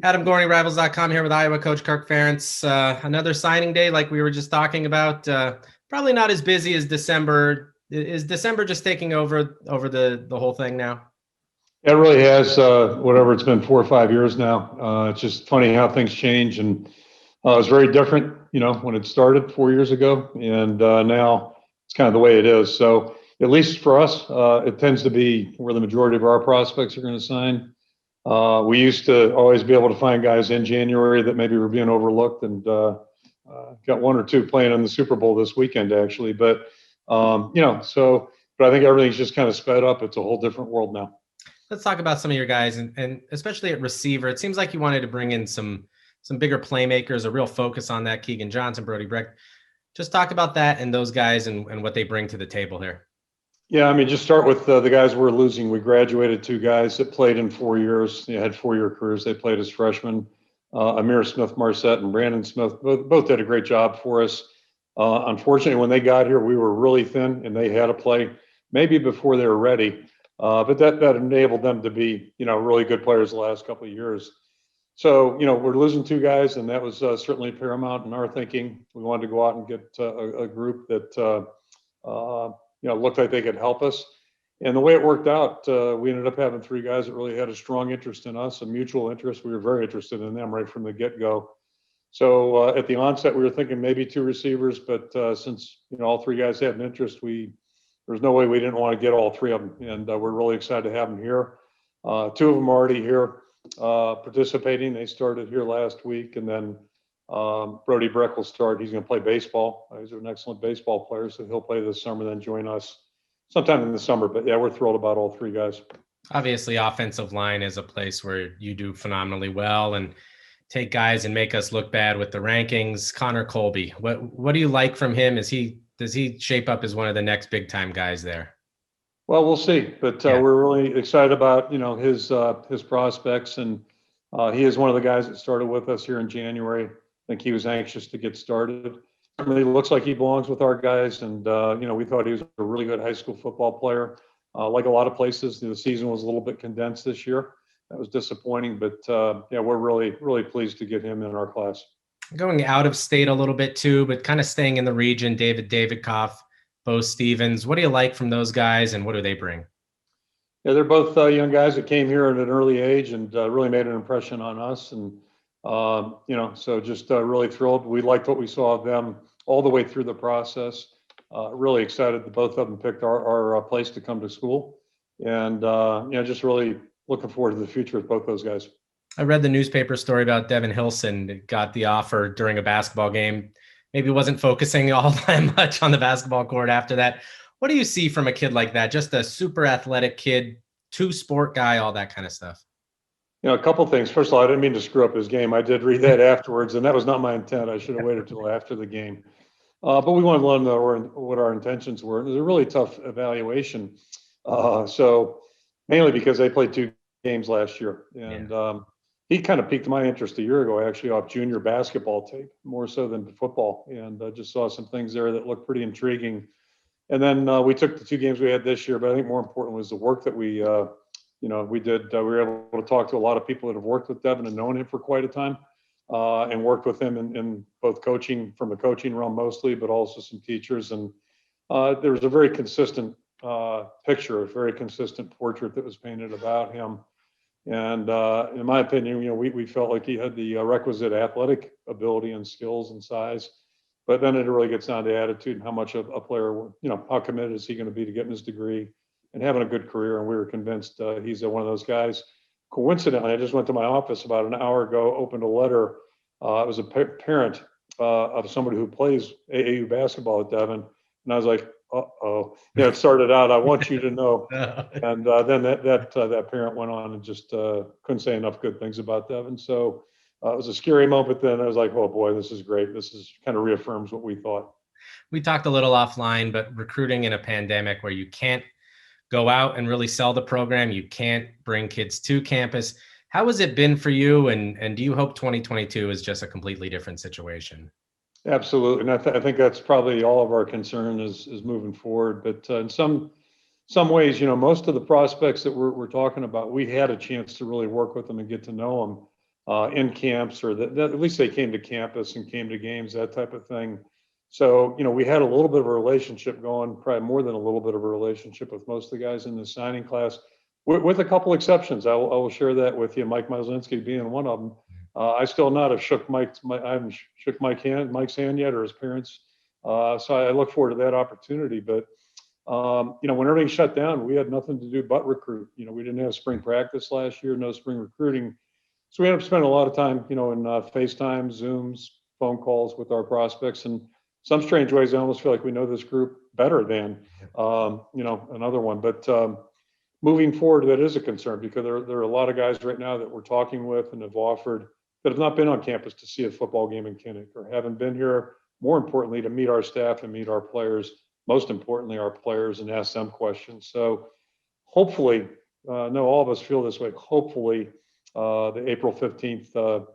Adam Gorney, Rivals.com here with Iowa coach Kirk Ferentz. Another signing day like we were just talking about. Probably not as busy as December. Is December just taking over the whole thing now? It really has, whatever it's been 4 or 5 years now. It's just funny how things change, and it's very different, when it started 4 years ago, and now it's kind of the way it is. So at least for us, it tends to be where the majority of our prospects are going to sign. We used to always be able to find guys in January that maybe were being overlooked, and got one or two playing in the Super Bowl this weekend, actually. But but I think everything's just kind of sped up. It's a whole different world now. Let's talk about some of your guys, and especially at receiver. It seems like you wanted to bring in some bigger playmakers, a real focus on that. Keegan Johnson, Brody Brecht. Just talk about that and those guys and what they bring to the table here. Yeah, I mean, just start with the guys we're losing. We graduated two guys that played in 4 years. They had 4-year careers. They played as freshmen. Amir Smith-Marset and Brandon Smith both did a great job for us. Unfortunately, when they got here, we were really thin, and they had to play maybe before they were ready. But that enabled them to be, really good players the last couple of years. So, we're losing two guys, and that was certainly paramount in our thinking. We wanted to go out and get a group that, looked like they could help us. And the way it worked out, we ended up having three guys that really had a strong interest in us, a mutual interest. We were very interested in them right from the get-go. So at the onset, we were thinking maybe two receivers, but since, all three guys had an interest, there's no way we didn't want to get all three of them. And we're really excited to have them here. Two of them are already here participating. They started here last week. And then Brody Brecht will start. He's going to play baseball. He's an excellent baseball player, so he'll play this summer, then join us sometime in the summer. But yeah, we're thrilled about all three guys. Obviously, offensive line is a place where you do phenomenally well and take guys and make us look bad with the rankings. Connor Colby, what do you like from him? Does he shape up as one of the next big time guys there? Well, we'll see, but we're really excited about his prospects, and he is one of the guys that started with us here in January. I think he was anxious to get started. Certainly looks like he belongs with our guys, and we thought he was a really good high school football player. Like a lot of places, the season was a little bit condensed this year. That was disappointing, but we're really, really pleased to get him in our class. Going out of state a little bit too, but kind of staying in the region. David Koff, Bo Stevens. What do you like from those guys, and what do they bring? Yeah, they're both young guys that came here at an early age and really made an impression on us. And so just really thrilled. We liked what we saw of them all the way through the process. Really excited that both of them picked our place to come to school, and just really looking forward to the future with both those guys. I read the newspaper story about Devin Hilson. Got the offer during a basketball game. Maybe wasn't focusing all that much on the basketball court after that. What do you see from a kid like that? Just a super athletic kid, two-sport guy, all that kind of stuff. A couple things. First of all, I didn't mean to screw up his game. I did read that afterwards, and that was not my intent. I should have waited until after the game. But we wanted to let him know what our intentions were. It was a really tough evaluation. So mainly because they played two games last year. And he kind of piqued my interest a year ago, actually, off junior basketball tape, more so than football. And I just saw some things there that looked pretty intriguing. And then we took the two games we had this year, but I think more important was the work that we did. We were able to talk to a lot of people that have worked with Devin and known him for quite a time, and worked with him in both coaching, from the coaching realm mostly, but also some teachers. And there was a very consistent picture, a very consistent portrait that was painted about him. And in my opinion, we felt like he had the requisite athletic ability and skills and size. But then it really gets down to attitude and how much of a player, how committed is he going to be to getting his degree and having a good career. And we were convinced he's one of those guys. Coincidentally, I just went to my office about an hour ago, opened a letter. It was a parent of somebody who plays AAU basketball at Devin. And I was like, uh-oh. It started out, I want you to know. And then that parent went on and just couldn't say enough good things about Devin. So it was a scary moment. Then I was like, oh boy, this is great. This is kind of reaffirms what we thought. We talked a little offline, but recruiting in a pandemic where you can't go out and really sell the program, you can't bring kids to campus. How has it been for you? And do you hope 2022 is just a completely different situation? Absolutely. And I think that's probably all of our concern is moving forward. But in some ways, most of the prospects that we're talking about, we had a chance to really work with them and get to know them. in camps, or that at least they came to campus and came to games, that type of thing. So, we had a little bit of a relationship going, probably more than a little bit of a relationship with most of the guys in the signing class, with a couple exceptions. I will share that with you, Mike Myslinski being one of them. I still not have shook I haven't shook Mike's hand yet, or his parents. So I look forward to that opportunity. But when everything shut down, we had nothing to do but recruit. We didn't have spring practice last year, no spring recruiting. So we ended up spending a lot of time, in FaceTime, Zooms, phone calls with our prospects. And some strange ways, I almost feel like we know this group better than, another one. But moving forward, that is a concern, because there are a lot of guys right now that we're talking with and have offered that have not been on campus to see a football game in Kinnick, or haven't been here, more importantly, to meet our staff and meet our players, most importantly, our players, and ask them questions. So hopefully, no, all of us feel this way, hopefully the April 15th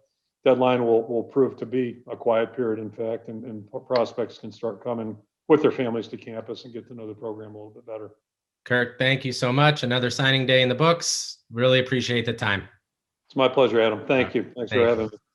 deadline will prove to be a quiet period, in fact, and prospects can start coming with their families to campus and get to know the program a little bit better. Kirk, thank you so much. Another signing day in the books. Really appreciate the time. It's my pleasure, Adam. Thank you. Thanks for having me.